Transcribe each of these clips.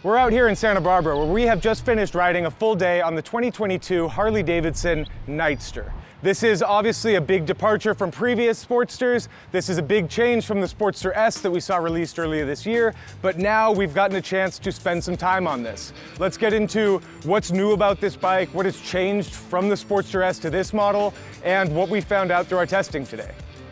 We're out here in Santa Barbara where we have just finished riding a full day on the 2022 Harley-Davidson Nightster. This is obviously a big departure from previous Sportsters. This is a big change from the Sportster S that we saw released earlier this year, but now we've gotten a chance to spend some time on this. Let's get into what's new about this bike, what has changed from the Sportster S to this model, and what we found out through our testing today.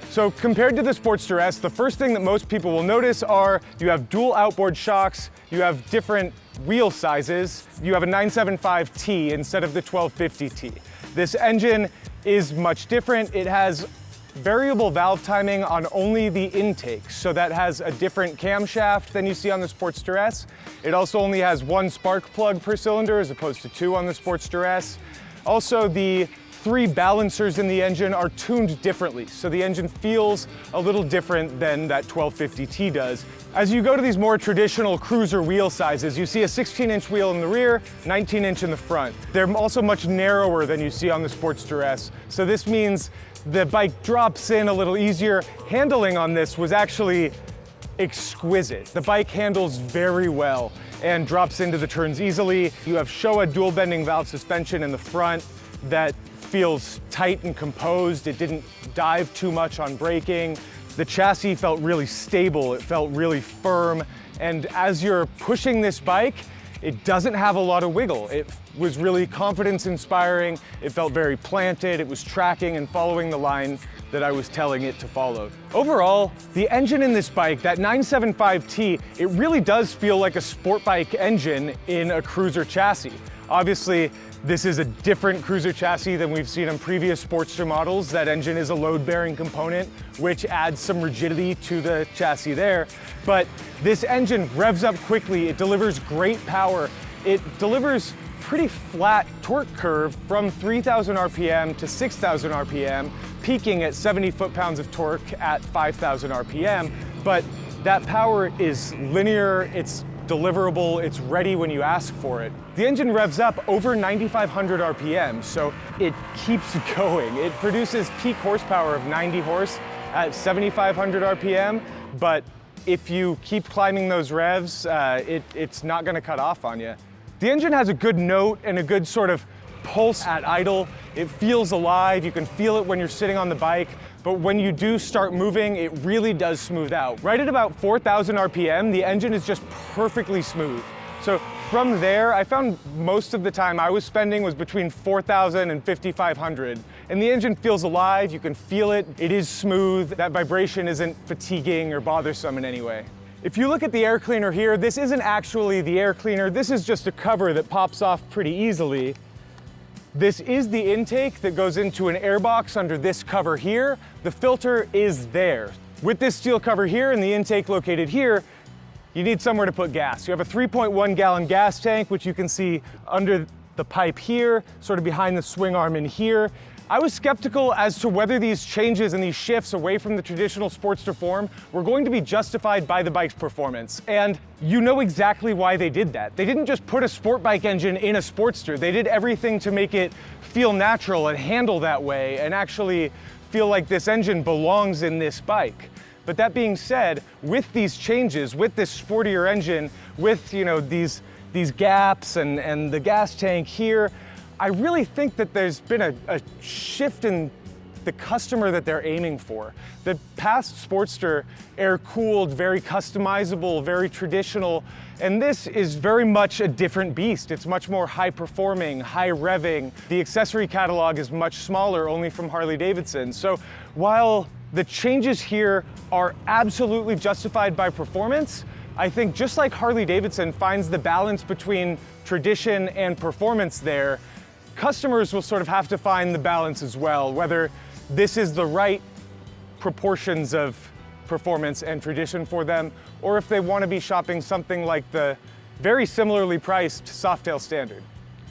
So compared to the Sportster S, the first thing that most people will notice are you have dual outboard shocks, you have different wheel sizes, you have a 975T instead of the 1250T. This engine is much different. It has variable valve timing on only the intake, so that has a different camshaft than you see on the Sportster S. It also only has one spark plug per cylinder as opposed to two on the Sportster S. Also, the 3 balancers in the engine are tuned differently, so the engine feels a little different than that 1250T does. As you go to these more traditional cruiser wheel sizes, you see a 16-inch wheel in the rear, 19-inch in the front. They're also much narrower than you see on the Sportster S, so this means the bike drops in a little easier. Handling on this was actually exquisite. The bike handles very well and drops into the turns easily. You have Showa dual bending valve suspension in the front that feels tight and composed. It didn't dive too much on braking. The chassis felt really stable. It felt really firm. And as you're pushing this bike, it doesn't have a lot of wiggle. It was really confidence inspiring. It felt very planted. It was tracking and following the line that I was telling it to follow. Overall, the engine in this bike, that 975T, it really does feel like a sport bike engine in a cruiser chassis. Obviously, this is a different cruiser chassis than we've seen on previous Sportster models. That engine is a load-bearing component, which adds some rigidity to the chassis there. But this engine revs up quickly. It delivers great power. It delivers pretty flat torque curve from 3,000 RPM to 6,000 RPM, peaking at 70 foot-pounds of torque at 5,000 RPM. But that power is linear, it's deliverable, it's ready when you ask for it. The engine revs up over 9,500 RPM, so it keeps going. It produces peak horsepower of 90 horse at 7,500 RPM, but if you keep climbing those revs, it's not gonna cut off on you. The engine has a good note and a good sort of pulse at idle. It feels alive, you can feel it when you're sitting on the bike, but when you do start moving, it really does smooth out. Right at about 4,000 RPM, the engine is just perfectly smooth. So from there, I found most of the time I was spending was between 4,000 and 5,500. And the engine feels alive, you can feel it, it is smooth, that vibration isn't fatiguing or bothersome in any way. If you look at the air cleaner here, this isn't actually the air cleaner, this is just a cover that pops off pretty easily. This is the intake that goes into an air box under this cover here. The filter is there. With this steel cover here and the intake located here, you need somewhere to put gas. You have a 3.1 gallon gas tank, which you can see under the pipe here, sort of behind the swing arm in here. I was skeptical as to whether these changes and these shifts away from the traditional Sportster form were going to be justified by the bike's performance. And you know exactly why they did that. They didn't just put a sport bike engine in a Sportster. They did everything to make it feel natural and handle that way and actually feel like this engine belongs in this bike. But that being said, with these changes, with this sportier engine, with these gaps and the gas tank here, I really think that there's been a shift in the customer that they're aiming for. The past Sportster air-cooled, very customizable, very traditional, and this is very much a different beast. It's much more high-performing, high-revving. The accessory catalog is much smaller, only from Harley-Davidson. So while the changes here are absolutely justified by performance, I think just like Harley-Davidson finds the balance between tradition and performance there, customers will sort of have to find the balance as well, whether this is the right proportions of performance and tradition for them, or if they want to be shopping something like the very similarly priced Softail Standard.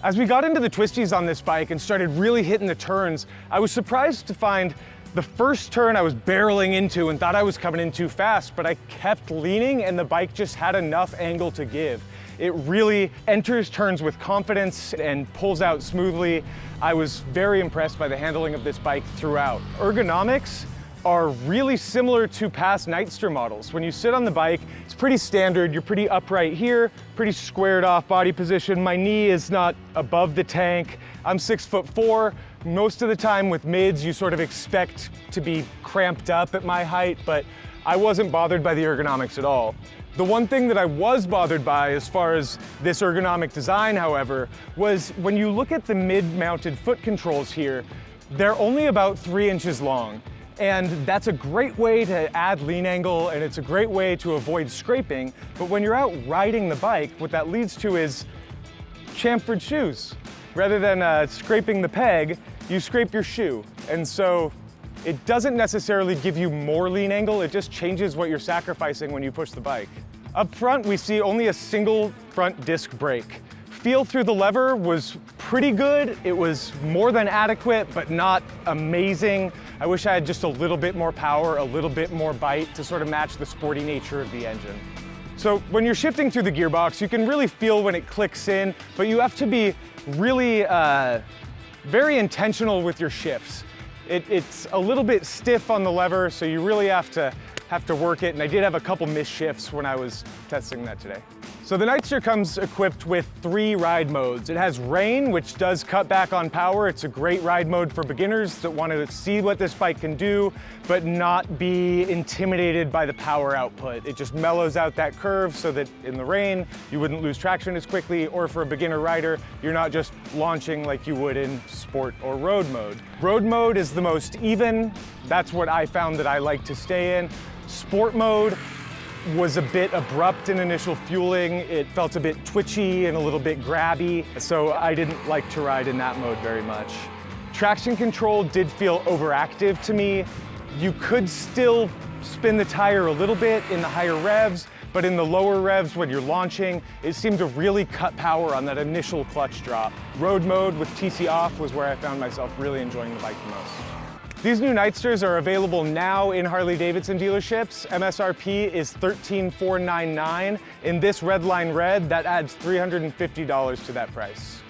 As we got into the twisties on this bike and started really hitting the turns, I was surprised to find the first turn I was barreling into and thought I was coming in too fast, but I kept leaning and the bike just had enough angle to give. It really enters turns with confidence and pulls out smoothly. I was very impressed by the handling of this bike throughout. Ergonomics, are really similar to past Nightster models. When you sit on the bike, it's pretty standard. You're pretty upright here, pretty squared off body position. My knee is not above the tank. I'm 6'4". Most of the time with mids, you sort of expect to be cramped up at my height, but I wasn't bothered by the ergonomics at all. The one thing that I was bothered by as far as this ergonomic design, however, was when you look at the mid-mounted foot controls here, they're only about 3 inches long. And that's a great way to add lean angle, and it's a great way to avoid scraping. But when you're out riding the bike, what that leads to is chamfered shoes. Rather than scraping the peg, you scrape your shoe. And so it doesn't necessarily give you more lean angle, it just changes what you're sacrificing when you push the bike. Up front, we see only a single front disc brake. Feel through the lever was pretty good. It was more than adequate, but not amazing. I wish I had just a little bit more power, a little bit more bite to sort of match the sporty nature of the engine. So when you're shifting through the gearbox, you can really feel when it clicks in, but you have to be really very intentional with your shifts. It's a little bit stiff on the lever, so you really have to work it, and I did have a couple missed shifts when I was testing that today. So the Nightster comes equipped with 3 ride modes. It has rain, which does cut back on power. It's a great ride mode for beginners that want to see what this bike can do, but not be intimidated by the power output. It just mellows out that curve so that in the rain, you wouldn't lose traction as quickly, or for a beginner rider, you're not just launching like you would in sport or road mode. Road mode is the most even. That's what I found that I like to stay in. Sport mode was a bit abrupt in initial fueling. It felt a bit twitchy and a little bit grabby, so I didn't like to ride in that mode very much. Traction control did feel overactive to me. You could still spin the tire a little bit in the higher revs, but in the lower revs when you're launching, it seemed to really cut power on that initial clutch drop. Road mode with TC off was where I found myself really enjoying the bike the most. These new Nightsters are available now in Harley-Davidson dealerships. MSRP is $13,499. In this Redline Red, that adds $350 to that price.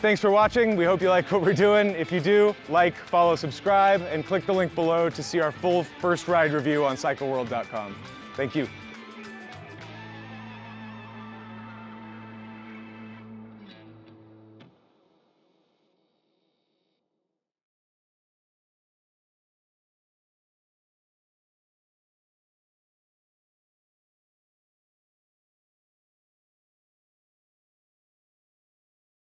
Thanks for watching. We hope you like what we're doing. If you do, like, follow, subscribe, and click the link below to see our full first ride review on cycleworld.com. Thank you.